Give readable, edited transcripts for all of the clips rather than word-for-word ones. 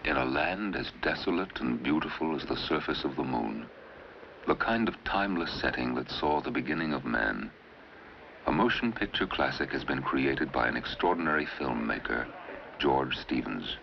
In a land as desolate and beautiful as the surface of the moon, the kind of timeless setting that saw the beginning of man, a motion picture classic has been created by an extraordinary filmmaker, George Stevens.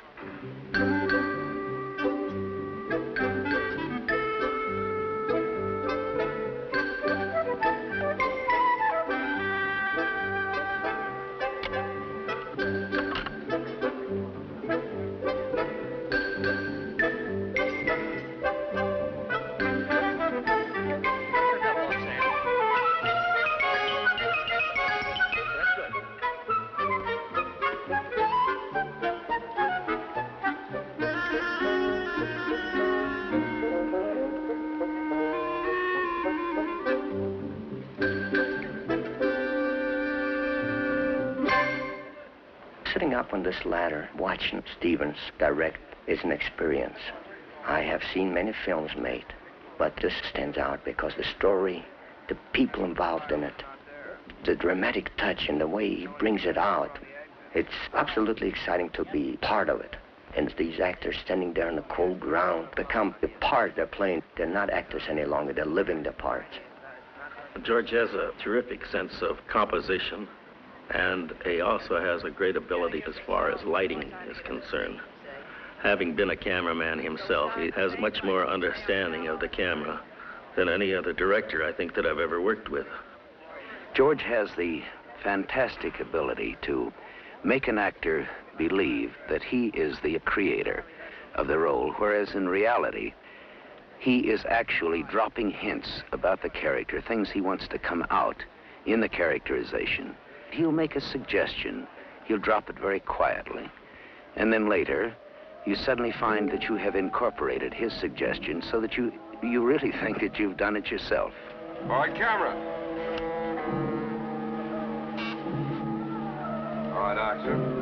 Sitting up on this ladder, watching Stevens direct is an experience. I have seen many films made, but this stands out because the story, the people involved in it, the dramatic touch and the way he brings it out, it's absolutely exciting to be part of it. And these actors standing there on the cold ground become the part they're playing. They're not actors any longer, they're living the parts. George has a terrific sense of composition, and he also has a great ability as far as lighting is concerned. Having been a cameraman himself, he has much more understanding of the camera than any other director, I think, that I've ever worked with. George has the fantastic ability to make an actor believe that he is the creator of the role, whereas in reality, he is actually dropping hints about the character, things he wants to come out in the characterization. He'll make a suggestion, he'll drop it very quietly, and then later, you suddenly find that you have incorporated his suggestion so that you really think that you've done it yourself. All right, camera. All right, action.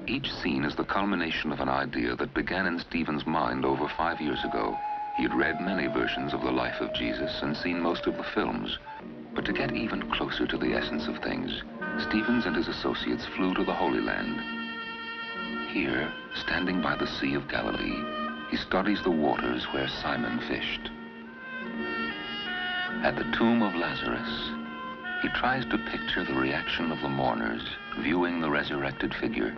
Each scene is the culmination of an idea that began in Stevens' mind over 5 years ago. He had read many versions of the life of Jesus and seen most of the films. But to get even closer to the essence of things, Stevens and his associates flew to the Holy Land. Here, standing by the Sea of Galilee, he studies the waters where Simon fished. At the tomb of Lazarus, he tries to picture the reaction of the mourners viewing the resurrected figure.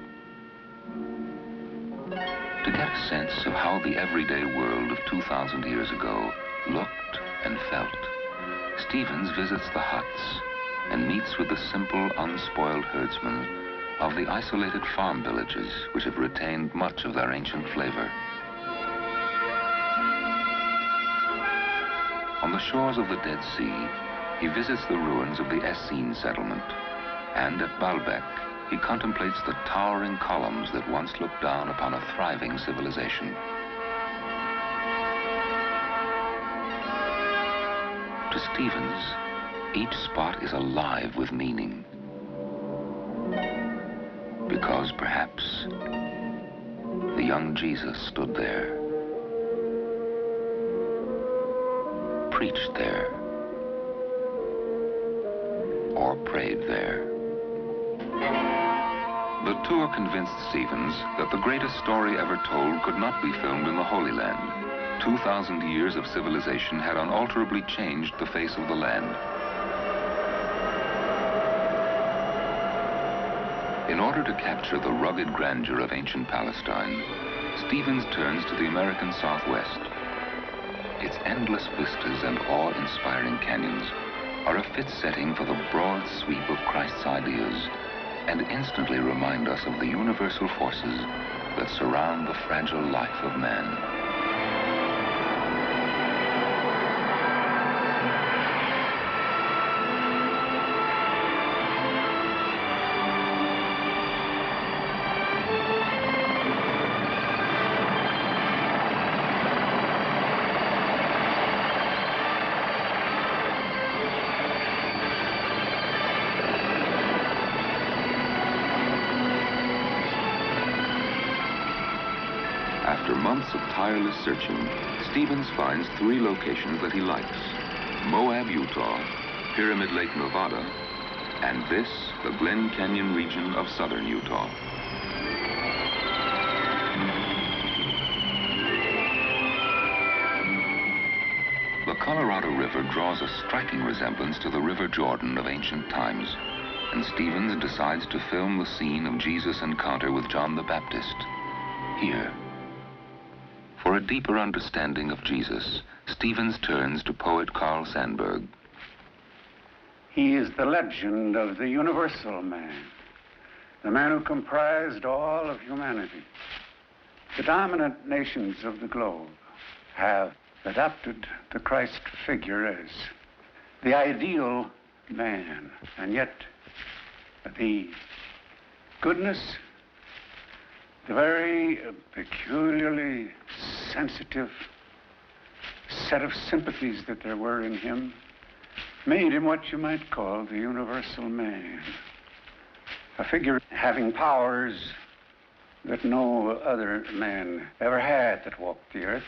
To get a sense of how the everyday world of 2,000 years ago looked and felt, Stevens visits the huts and meets with the simple, unspoiled herdsmen of the isolated farm villages which have retained much of their ancient flavor. On the shores of the Dead Sea, he visits the ruins of the Essene settlement, and at Baalbek, he contemplates the towering columns that once looked down upon a thriving civilization. To Stevens, each spot is alive with meaning. Because perhaps the young Jesus stood there, preached there, or prayed there. The tour convinced Stevens that the greatest story ever told could not be filmed in the Holy Land. 2,000 years of civilization had unalterably changed the face of the land. In order to capture the rugged grandeur of ancient Palestine, Stevens turns to the American Southwest. Its endless vistas and awe-inspiring canyons are a fit setting for the broad sweep of Christ's ideas, and instantly remind us of the universal forces that surround the fragile life of man. After months of tireless searching, Stevens finds 3 locations that he likes: Moab, Utah, Pyramid Lake, Nevada, and this, the Glen Canyon region of southern Utah. The Colorado River draws a striking resemblance to the River Jordan of ancient times, and Stevens decides to film the scene of Jesus' encounter with John the Baptist here. For a deeper understanding of Jesus, Stevens turns to poet Carl Sandburg. He is the legend of the universal man, the man who comprised all of humanity. The dominant nations of the globe have adopted the Christ figure as the ideal man, and yet the goodness, the very peculiarly sensitive set of sympathies that there were in him made him what you might call the universal man. A figure having powers that no other man ever had that walked the earth.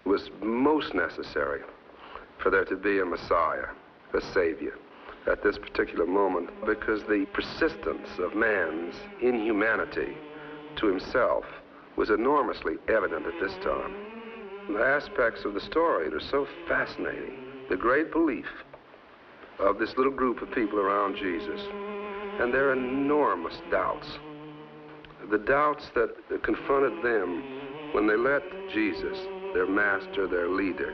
It was most necessary for there to be a Messiah, a Savior, at this particular moment, because the persistence of man's inhumanity to himself was enormously evident at this time. The aspects of the story that are so fascinating, the great belief of this little group of people around Jesus, and their enormous doubts. The doubts that confronted them when they let Jesus, their master, their leader,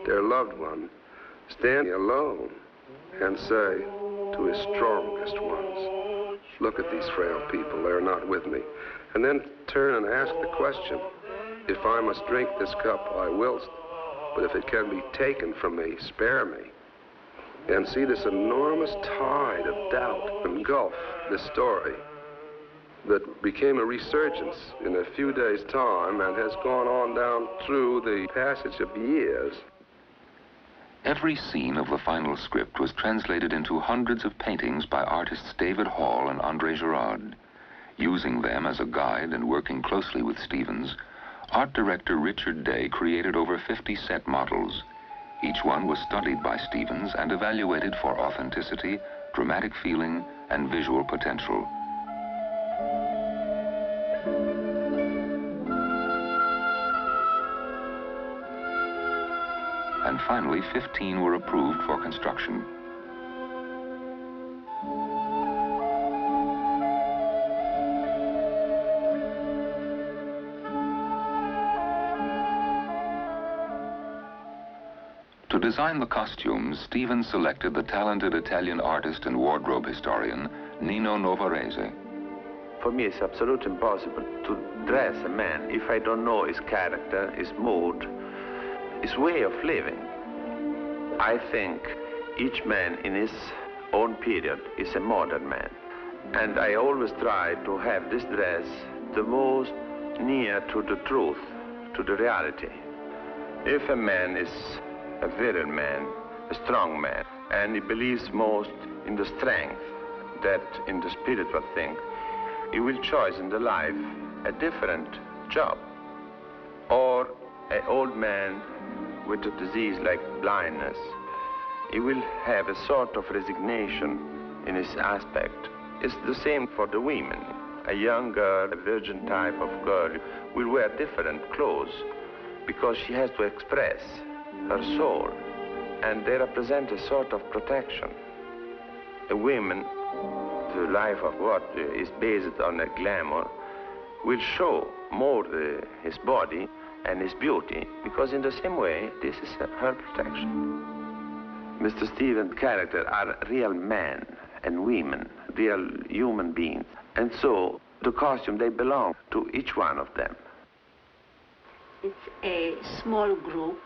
their loved one, stand alone and say to his strongest ones, look at these frail people, they're not with me. And then turn and ask the question, if I must drink this cup, I will, but if it can be taken from me, spare me. And see this enormous tide of doubt engulf this story that became a resurgence in a few days' time and has gone on down through the passage of years. Every scene of the final script was translated into hundreds of paintings by artists David Hall and André Girard. Using them as a guide and working closely with Stevens, art director Richard Day created over 50 set models. Each one was studied by Stevens and evaluated for authenticity, dramatic feeling, and visual potential. And finally, 15 were approved for construction. To design the costumes, Stevens selected the talented Italian artist and wardrobe historian, Nino Novarese. For me, it's absolutely impossible to dress a man if I don't know his character, his mood, his way of living. I think each man in his own period is a modern man. And I always try to have this dress the most near to the truth, to the reality. If a man is a viril man, a strong man, and he believes most in the strength that in the spiritual thing, he will choose in the life a different job. Or an old man with a disease like blindness, he will have a sort of resignation in his aspect. It's the same for the women. A young girl, a virgin type of girl, will wear different clothes because she has to express her soul, and they represent a sort of protection. A woman, the life of what is based on a glamour, will show more his body and his beauty, because in the same way, this is her protection. Mr. Stevens' characters are real men, and women, real human beings. And so the costume, they belong to each one of them. It's a small group.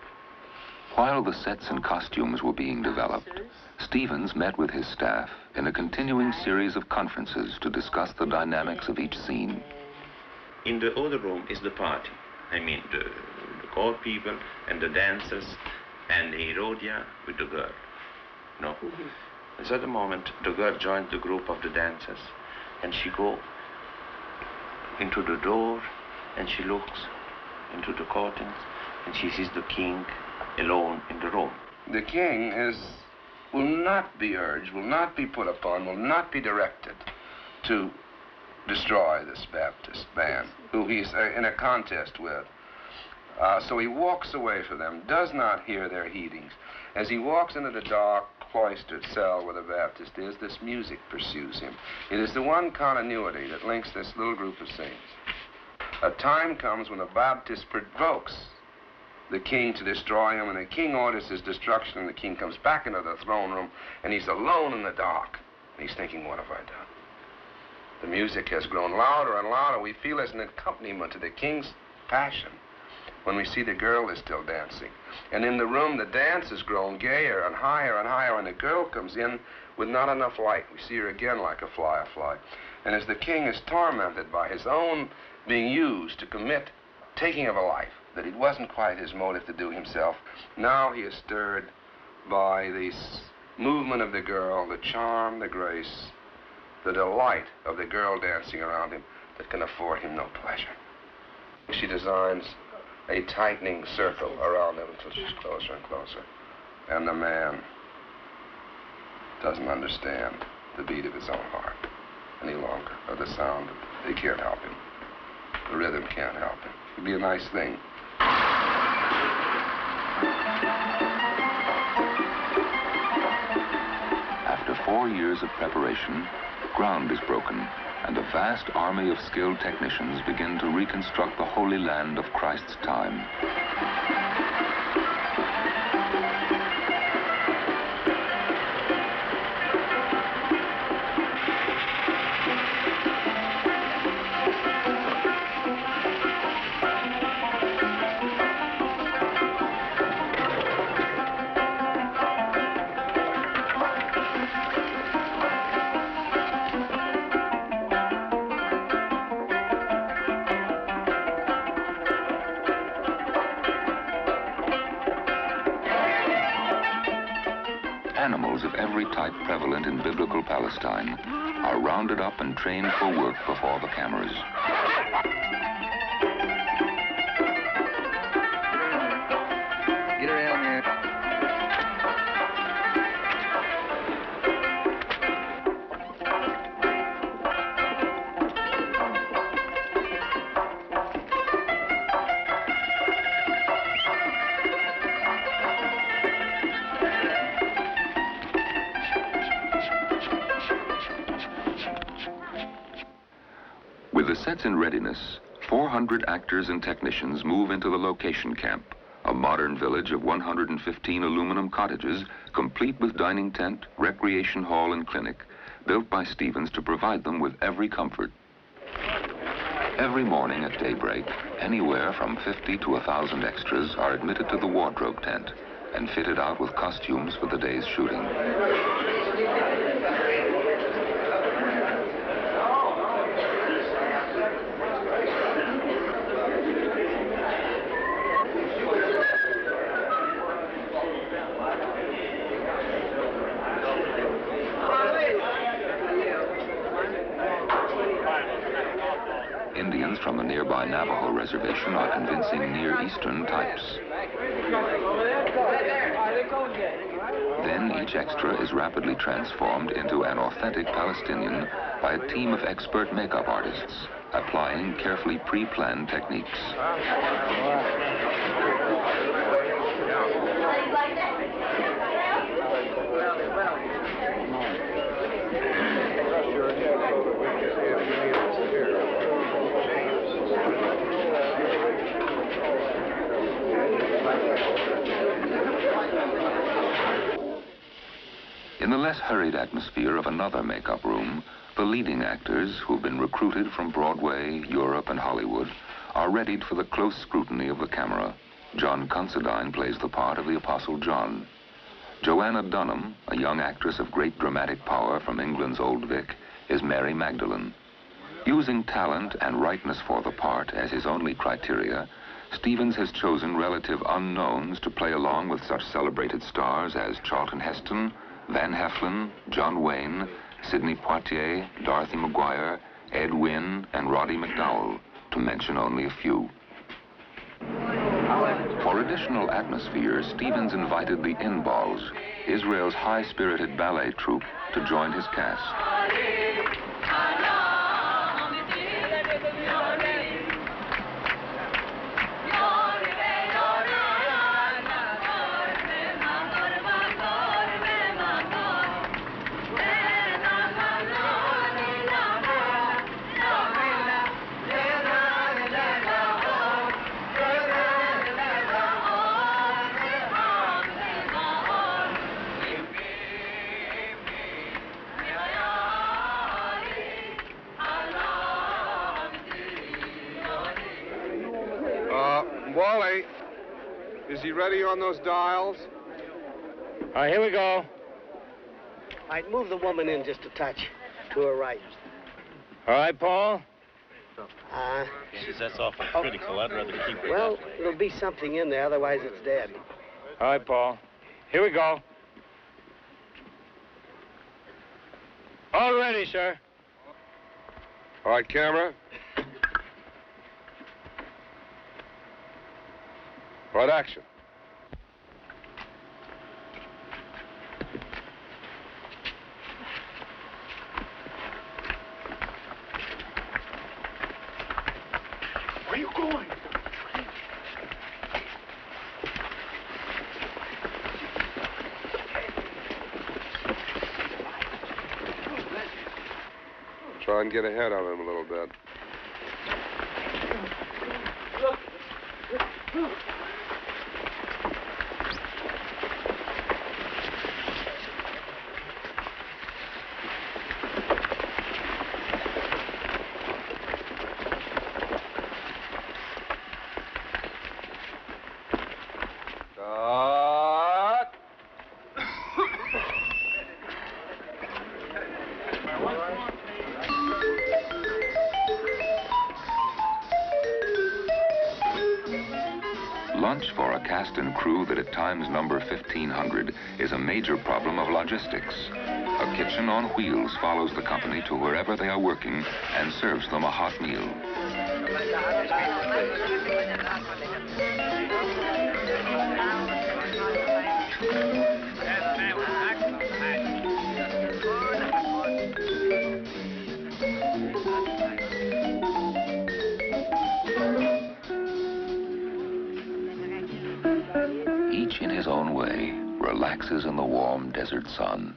While the sets and costumes were being developed, Stevens met with his staff in a continuing series of conferences to discuss the dynamics of each scene. In the other room is the party. I mean, the court people and the dancers and Herodia with the girl. No? And so at the moment, the girl joined the group of the dancers, and she go into the door, and she looks into the curtains, and she sees the king alone in the room. The king will not be urged, will not be put upon, will not be directed to destroy this Baptist man who he's in a contest with. So he walks away from them, does not hear their heedings. As he walks into the dark, cloistered cell where the Baptist is, this music pursues him. It is the one continuity that links this little group of saints. A time comes when the Baptist provokes the king to destroy him, and the king orders his destruction, and the king comes back into the throne room, and he's alone in the dark. And he's thinking, what have I done? The music has grown louder and louder. We feel as an accompaniment to the king's passion when we see the girl is still dancing. And in the room, the dance has grown gayer and higher, and the girl comes in with not enough light. We see her again like a firefly. And as the king is tormented by his own being used to commit taking of a life that it wasn't quite his motive to do himself, now he is stirred by the movement of the girl, the charm, the grace, the delight of the girl dancing around him that can afford him no pleasure. She designs a tightening circle around him until she's closer and closer. And the man doesn't understand the beat of his own heart any longer, or the sound. They can't help him. The rhythm can't help him. It'd be a nice thing. After 4 years of preparation, ground is broken, and a vast army of skilled technicians begin to reconstruct the Holy Land of Christ's time. Animals of every type prevalent in biblical Palestine are rounded up and trained for work before the cameras. Get around there. With the sets in readiness, 400 actors and technicians move into the location camp, a modern village of 115 aluminum cottages, complete with dining tent, recreation hall, and clinic, built by Stevens to provide them with every comfort. Every morning at daybreak, anywhere from 50 to 1,000 extras are admitted to the wardrobe tent and fitted out with costumes for the day's shooting. Indians from the nearby Navajo reservation are convincing Near Eastern types. Then each extra is rapidly transformed into an authentic Palestinian by a team of expert makeup artists, applying carefully pre-planned techniques. In the less hurried atmosphere of another makeup room, the leading actors, who've been recruited from Broadway, Europe, and Hollywood, are readied for the close scrutiny of the camera. John Considine plays the part of the Apostle John. Joanna Dunham, a young actress of great dramatic power from England's Old Vic, is Mary Magdalene. Using talent and rightness for the part as his only criteria, Stevens has chosen relative unknowns to play along with such celebrated stars as Charlton Heston, Van Heflin, John Wayne, Sidney Poitier, Dorothy Maguire, Ed Wynn, and Roddy McDowell, to mention only a few. For additional atmosphere, Stevens invited the Inballs, Israel's high-spirited ballet troupe, to join his cast. Wally, is he ready on those dials? All right, here we go. All right, move the woman in just a touch to her right. All right, Paul. That's awful critical. I'd rather keep it. Well, there'll be something in there, otherwise it's dead. All right, Paul. Here we go. All ready, sir. All right, camera. Right, action. Where are you going? Try and get ahead of him a little bit. Lunch for a cast and crew that at times number 1,500 is a major problem of logistics. A kitchen on wheels follows the company to wherever they are working and serves them a hot meal. Each in his own way relaxes in the warm desert sun.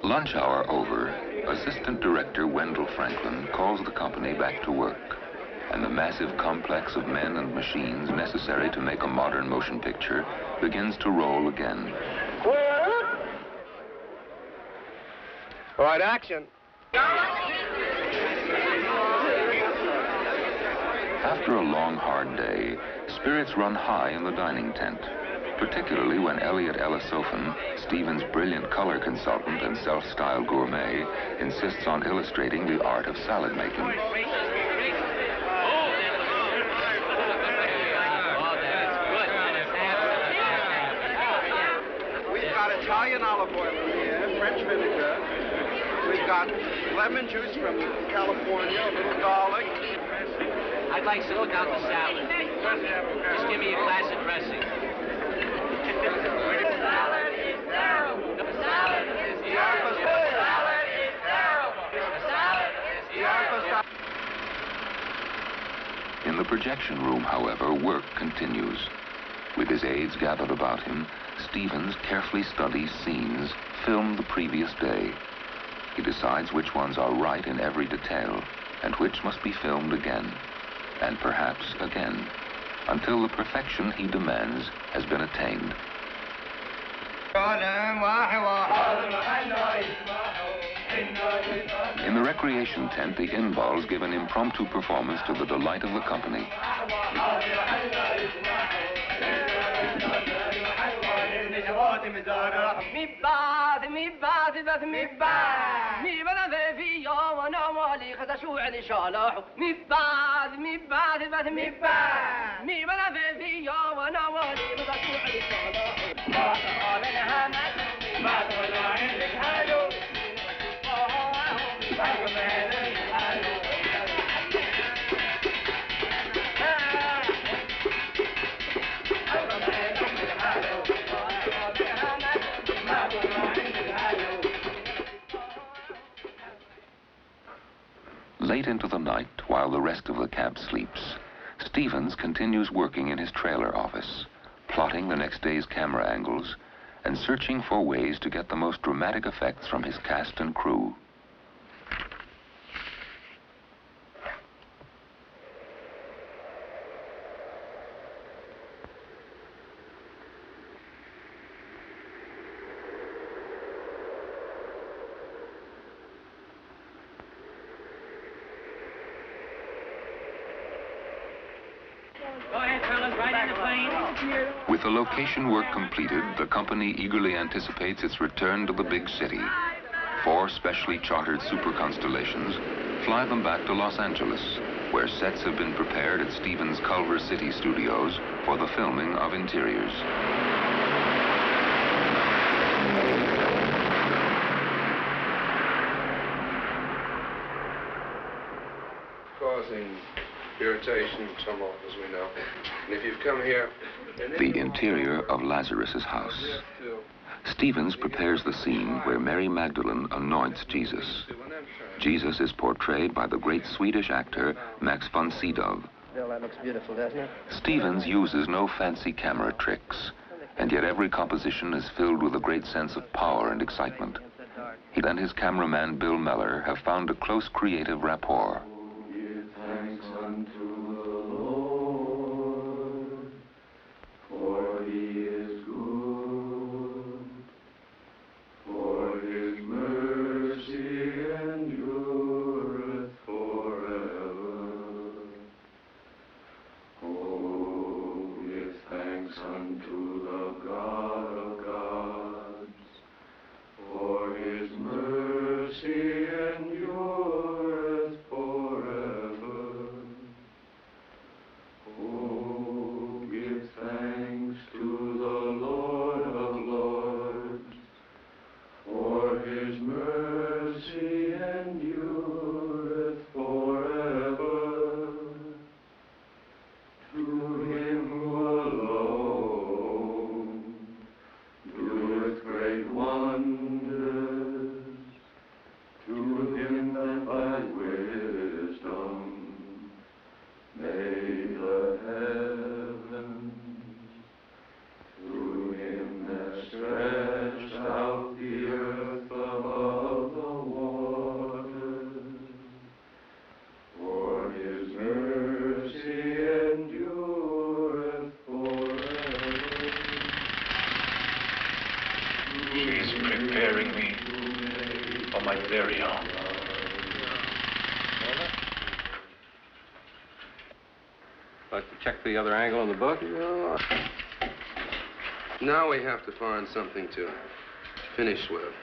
Lunch hour over, Assistant Director Wendell Franklin calls the company back to work, and the massive complex of men and machines necessary to make a modern motion picture begins to roll again. All right, action. After a long, hard day, spirits run high in the dining tent, particularly when Elliot Ellisophan, Stevens' brilliant color consultant and self-styled gourmet, insists on illustrating the art of salad making. We've got Italian olive oil here, French vinegar. We've got lemon juice from California, a little garlic. I'd like some without the salad. Just give me a glass of dressing. In the projection room, however, work continues. With his aides gathered about him, Stevens carefully studies scenes filmed the previous day. He decides which ones are right in every detail and which must be filmed again, and perhaps again, until the perfection he demands has been attained. In the recreation tent, the in-balls give an impromptu performance to the delight of the company. Late into the night, while the rest of the cab sleeps, Stevens continues working in his trailer office, plotting the next day's camera angles and searching for ways to get the most dramatic effects from his cast and crew. Go ahead, fellas, right in the plane. With the location work completed, the company eagerly anticipates its return to the big city. 4 specially chartered super constellations fly them back to Los Angeles, where sets have been prepared at Stevens' Culver City Studios for the filming of interiors. Causing irritation, tumult, as we know. And if you've come here... The interior of Lazarus's house. Stevens prepares the scene where Mary Magdalene anoints Jesus. Jesus is portrayed by the great Swedish actor Max von Sydow. Bill, that looks beautiful, doesn't it? Stevens uses no fancy camera tricks, and yet every composition is filled with a great sense of power and excitement. He and his cameraman Bill Meller have found a close creative rapport. Thanks unto the Lord, for he is good, for his mercy endureth forever. Oh, give thanks unto the God of gods, for his mercy endureth forever. Oh, give thanks to the Lord of lords, for his mercy endureth forever. To him who alone doeth great wonders, to him that by wisdom made the heavens, to him that stretched out the earth above the waters, for his mercy endureth forever. She's preparing me for my burial. Like to check the other angle in the book? No. Now we have to find something to finish with.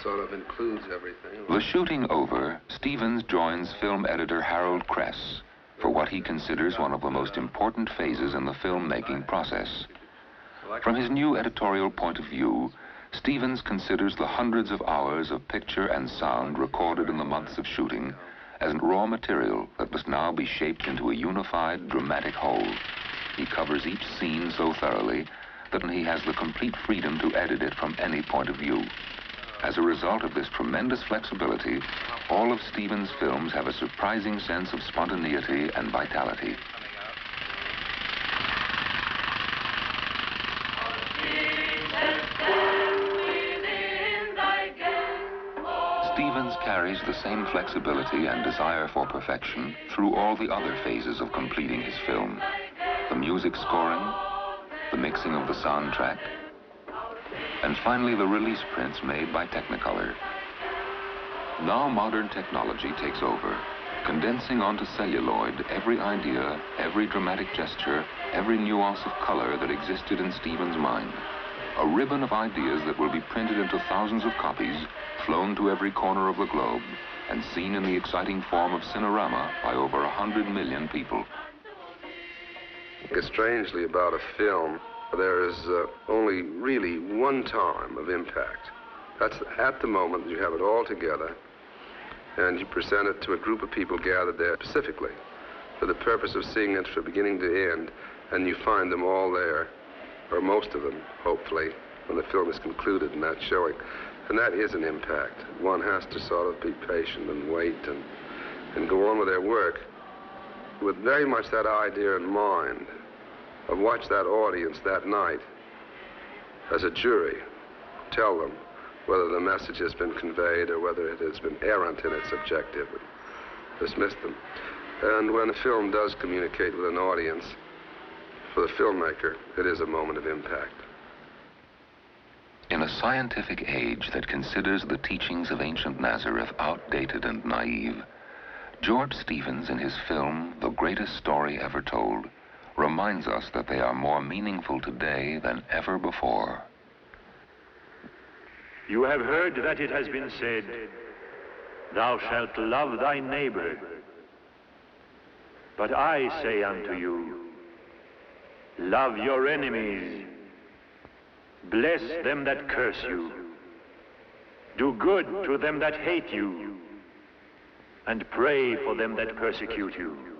Sort of includes everything. The shooting over, Stevens joins film editor Harold Kress for what he considers one of the most important phases in the filmmaking process. From his new editorial point of view, Stevens considers the hundreds of hours of picture and sound recorded in the months of shooting as raw material that must now be shaped into a unified, dramatic whole. He covers each scene so thoroughly that he has the complete freedom to edit it from any point of view. As a result of this tremendous flexibility, all of Stevens' films have a surprising sense of spontaneity and vitality. Stevens carries the same flexibility and desire for perfection through all the other phases of completing his film. The music scoring, the mixing of the soundtrack, and finally the release prints made by Technicolor. Now modern technology takes over, condensing onto celluloid every idea, every dramatic gesture, every nuance of color that existed in Stevens' mind. A ribbon of ideas that will be printed into thousands of copies, flown to every corner of the globe, and seen in the exciting form of Cinerama by over 100 million people. Strangely about a film, there is only really one time of impact. That's at the moment you have it all together and you present it to a group of people gathered there specifically for the purpose of seeing it from beginning to end, and you find them all there, or most of them, hopefully, when the film is concluded in that showing. And that is an impact. One has to sort of be patient and wait and go on with their work with very much that idea in mind of watch that audience that night as a jury, tell them whether the message has been conveyed or whether it has been errant in its objective, and dismiss them. And when a film does communicate with an audience, for the filmmaker, it is a moment of impact. In a scientific age that considers the teachings of ancient Nazareth outdated and naive, George Stevens, in his film, The Greatest Story Ever Told, reminds us that they are more meaningful today than ever before. You have heard that it has been said, "Thou shalt love thy neighbor." But I say unto you, love your enemies. Bless them that curse you. Do good to them that hate you. And pray for them that persecute you.